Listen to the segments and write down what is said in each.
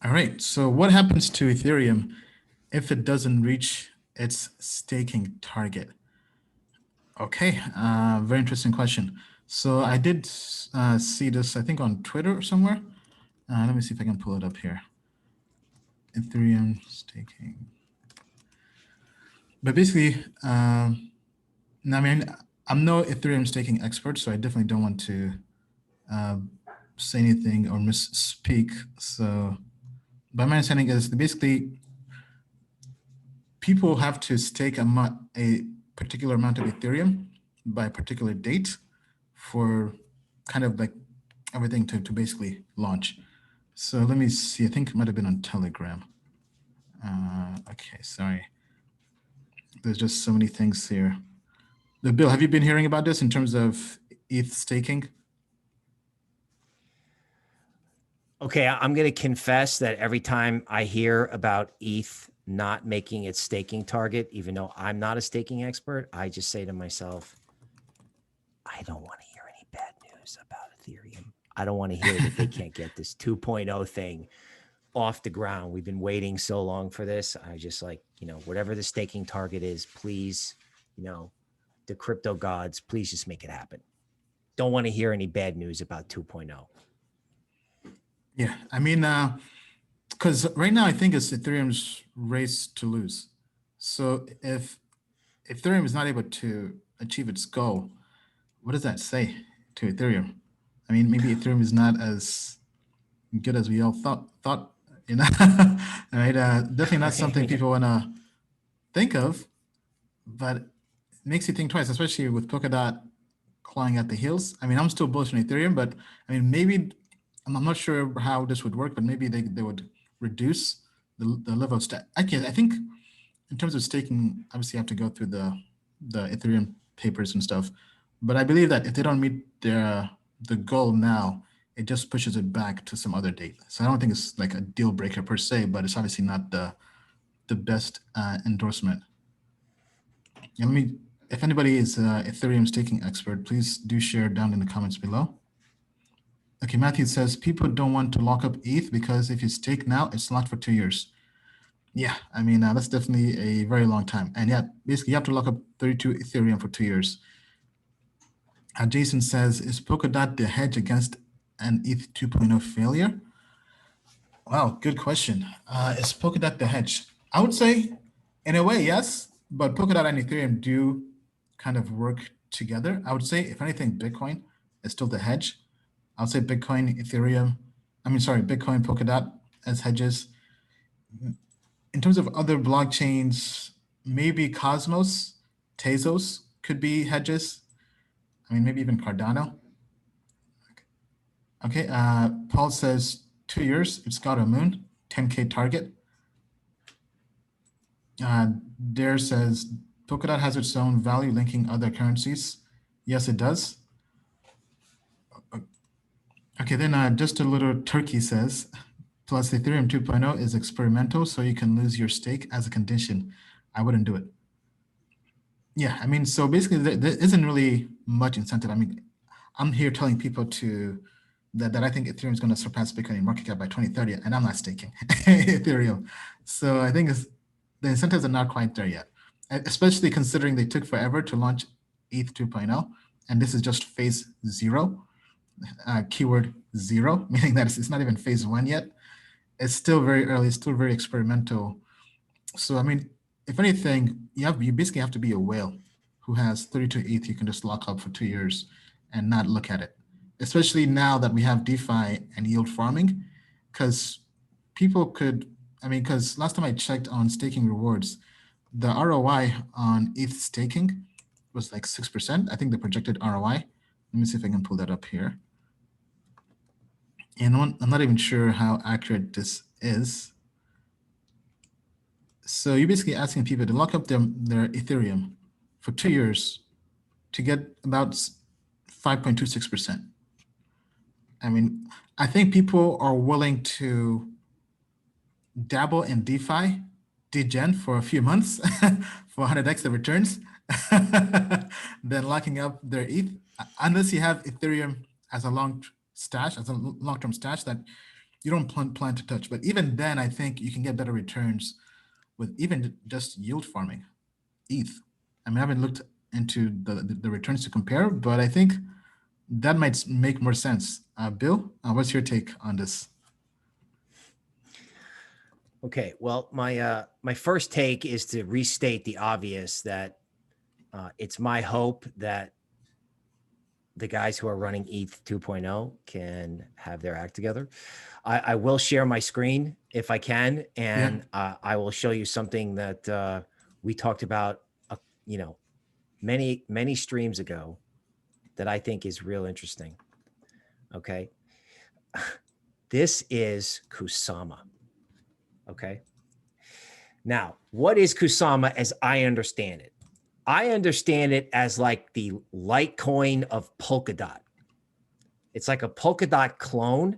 All right, so what happens to Ethereum if it doesn't reach its staking target? Okay, very interesting question. So I did see this, I think, on Twitter or somewhere. Let me see if I can pull it up here. Ethereum staking. But basically, I mean, I'm no Ethereum staking expert, so I definitely don't want to say anything or misspeak. So, but my understanding is that basically people have to stake a particular amount of Ethereum by a particular date for kind of like everything to basically launch. So let me see, I think it might have been on Telegram. Okay, sorry. There's just so many things here. Bill, have you been hearing about this in terms of ETH staking? Okay, I'm going to confess that every time I hear about ETH not making its staking target, even though I'm not a staking expert, I just say to myself, I don't want to hear any bad news about Ethereum. I don't want to hear that they can't get this 2.0 thing off the ground. We've been waiting so long for this. I just like, whatever the staking target is, please, the crypto gods, please just make it happen. Don't want to hear any bad news about 2.0. Yeah, I mean, because right now I think it's Ethereum's race to lose. So if Ethereum is not able to achieve its goal, what does that say to Ethereum? I mean, maybe Ethereum is not as good as we all thought, right? Definitely not something people want to think of, but it makes you think twice, especially with Polkadot clawing at the heels. I mean, I'm still bullish on Ethereum, but I mean, maybe I'm not sure how this would work, but maybe they would reduce the level of stake. I think in terms of staking, obviously you have to go through the Ethereum papers and stuff. But I believe that if they don't meet the goal now, it just pushes it back to some other date. So I don't think it's like a deal breaker per se, but it's obviously not the best endorsement. And if anybody is Ethereum staking expert, please do share down in the comments below. Okay, Matthew says people don't want to lock up ETH because if you stake now, it's locked for 2 years. Yeah, I mean, that's definitely a very long time. And yeah, basically you have to lock up 32 Ethereum for 2 years. Jason says, is Polkadot the hedge against an ETH 2.0 failure? Wow, good question. Is Polkadot the hedge? I would say, in a way, yes, but Polkadot and Ethereum do kind of work together. I would say, if anything, Bitcoin is still the hedge. I would say Bitcoin, Bitcoin, Polkadot as hedges. In terms of other blockchains, maybe Cosmos, Tezos could be hedges. I mean, maybe even Cardano. Okay, Paul says 2 years, it's got a moon, 10K target. Dare says Polkadot has its own value linking other currencies. Yes, it does. Okay, then just a little turkey says, plus Ethereum 2.0 is experimental, so you can lose your stake as a condition. I wouldn't do it. Yeah, I mean, so basically there isn't really much incentive. I mean, I'm here telling people that I think Ethereum is going to surpass Bitcoin in market cap by 2030, and I'm not staking Ethereum. So I think the incentives are not quite there yet, especially considering they took forever to launch ETH 2.0, and this is just phase 0. Keyword 0, meaning that it's not even phase 1 yet. It's still very early, still very experimental. So I mean, if anything, you basically have to be a whale who has 32 ETH you can just lock up for 2 years and not look at it. Especially now that we have DeFi and yield farming, because because last time I checked on staking rewards, the ROI on ETH staking was like 6%. I think the projected ROI. Let me see if I can pull that up here. And I'm not even sure how accurate this is. So you're basically asking people to lock up their Ethereum for 2 years to get about 5.26%. I mean, I think people are willing to dabble in DeFi, degen for a few months for 100x the returns, then locking up their ETH, unless you have Ethereum as a long-term stash that you don't plan to touch. But even then, I think you can get better returns with even just yield farming ETH. I mean, I haven't looked into the returns to compare, but I think that might make more sense. Bill, what's your take on this? Okay, well, my first take is to restate the obvious that it's my hope that the guys who are running ETH 2.0 can have their act together. I will share my screen if I can, and I will show you something that we talked about, many streams ago that I think is real interesting. Okay, this is Kusama. Okay. Now, what is Kusama as I understand it? I understand it as like the Litecoin of Polkadot. It's like a Polkadot clone,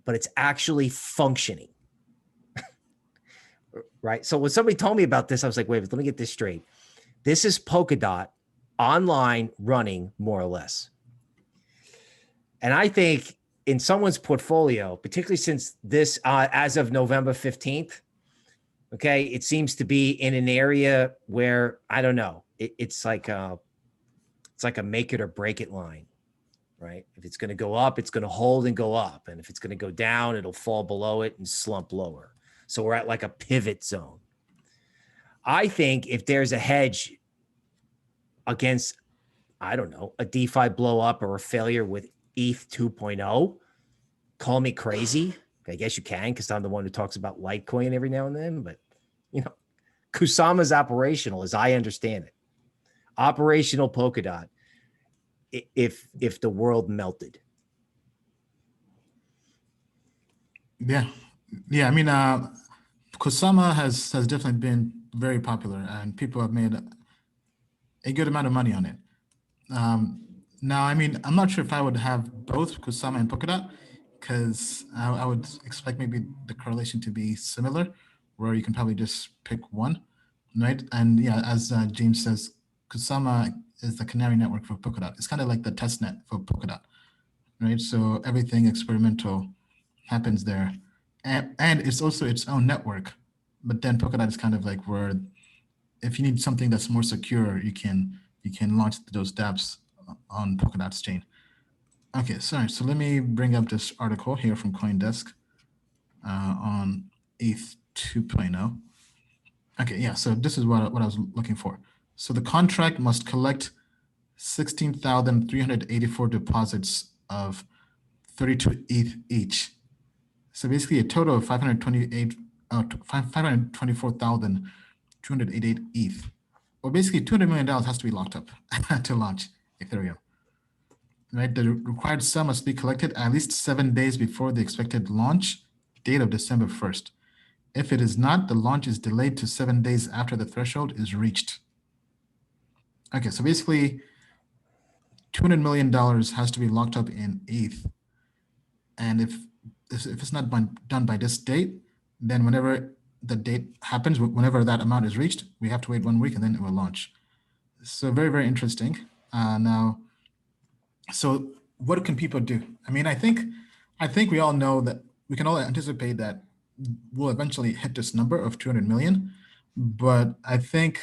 but it's actually functioning. Right? So when somebody told me about this, I was like, wait, let me get this straight. This is Polkadot online running more or less. And I think in someone's portfolio, particularly since this, as of November 15th, okay, it seems to be in an area where, I don't know, it's like a make it or break it line, right? If it's going to go up, it's going to hold and go up. And if it's going to go down, it'll fall below it and slump lower. So we're at like a pivot zone. I think if there's a hedge against, I don't know, a DeFi blow up or a failure with ETH 2.0, call me crazy. I guess you can, because I'm the one who talks about Litecoin every now and then. But, Kusama's operational, as I understand it. Operational Polkadot, if the world melted. Yeah. I mean, Kusama has definitely been very popular, and people have made a good amount of money on it. Now, I mean, I'm not sure if I would have both Kusama and Polkadot, because I would expect maybe the correlation to be similar, where you can probably just pick one, right? And yeah, as James says, Kusama is the canary network for Polkadot. It's kind of like the test net for Polkadot, right? So everything experimental happens there. And it's also its own network. But then Polkadot is kind of like where, if you need something that's more secure, you can launch those dApps on Polkadot's chain. Okay, sorry. So let me bring up this article here from CoinDesk on ETH 2.0. Okay, yeah. So this is what I was looking for. So the contract must collect 16,384 deposits of 32 ETH each. So basically a total of 524,288 ETH. Well, basically $200 million has to be locked up to launch Ethereum. Right, the required sum must be collected at least 7 days before the expected launch date of December 1st. If it is not, the launch is delayed to 7 days after the threshold is reached. Okay, so basically $200 million has to be locked up in ETH. And if it's not done by this date, then whenever the date happens, whenever that amount is reached, we have to wait 1 week and then it will launch. So very, very interesting. Now, so what can people do? I mean, I think we all know that we can all anticipate that we'll eventually hit this number of 200 million, but I think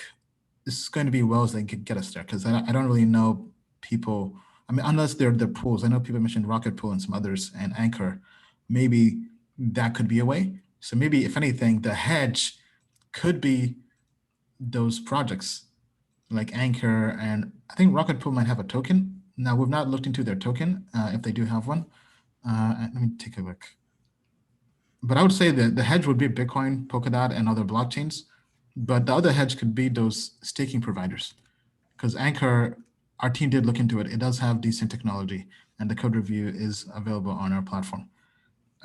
it's going to be wells that get us there, because I don't really know people. I mean, unless they're the pools. I know people mentioned Rocket Pool and some others and Anchor. Maybe that could be a way. So maybe, if anything, the hedge could be those projects like Anchor, and I think Rocket Pool might have a token. Now, we've not looked into their token, if they do have one. Let me take a look. But I would say that the hedge would be Bitcoin, Polkadot, and other blockchains. But the other hedge could be those staking providers. Because Anchor, our team did look into it. It does have decent technology, and the code review is available on our platform.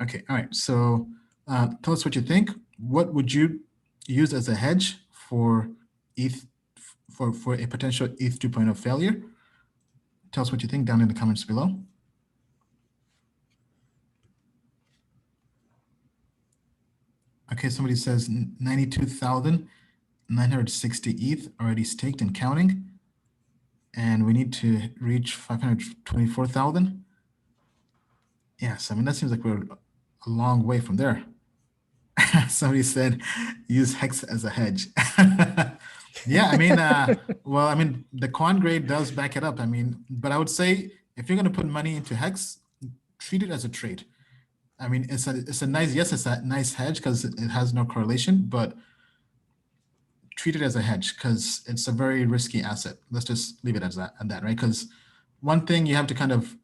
Okay, all right. So tell us what you think. What would you use as a hedge for ETH, for a potential ETH 2.0 failure? Tell us what you think down in the comments below. Okay, somebody says 92,960 ETH already staked and counting. And we need to reach 524,000. Yes, I mean, that seems like we're a long way from there. Somebody said, use Hex as a hedge. Yeah, I mean, well, I mean, the quant grade does back it up. I mean, but I would say if you're going to put money into Hex, treat it as a trade. I mean, it's a nice, yes, it's a nice hedge because it has no correlation, but treat it as a hedge because it's a very risky asset. Let's just leave it as that, right? Because one thing you have to kind of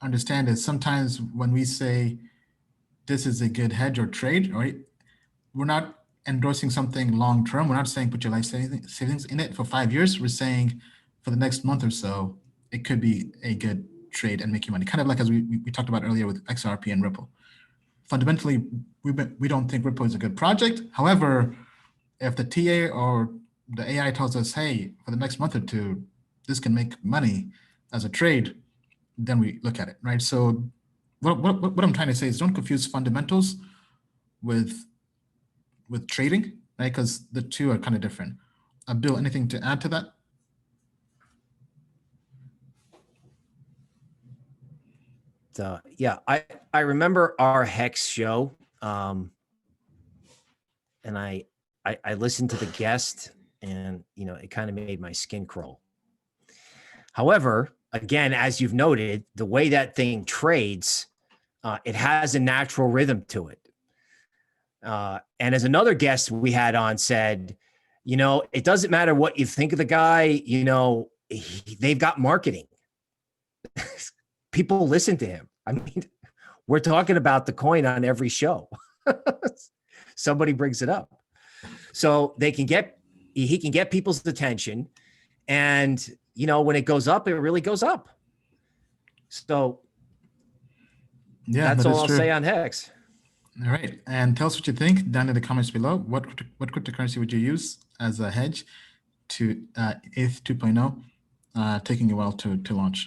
understand is sometimes when we say this is a good hedge or trade, right? We're not endorsing something long term. We're not saying put your life savings in it for 5 years. We're saying for the next month or so, it could be a good trade and make you money. Kind of like as we talked about earlier with XRP and Ripple. Fundamentally, we don't think Ripple is a good project. However, if the TA or the AI tells us, hey, for the next month or two, this can make money as a trade, then we look at it, right? So what I'm trying to say is don't confuse fundamentals with trading, right? Because the two are kind of different. Bill, anything to add to that? Yeah, I remember our Hex show, and I listened to the guest, and it kind of made my skin crawl. However, again, as you've noted, the way that thing trades, it has a natural rhythm to it. And as another guest we had on said, it doesn't matter what you think of the guy, they've got marketing. People listen to him. I mean, we're talking about the coin on every show. Somebody brings it up. So he can get people's attention. And, when it goes up, it really goes up. So yeah, that's all I'll say on Hex. All right. And tell us what you think down in the comments below. What cryptocurrency would you use as a hedge to ETH 2.0, taking a while to launch?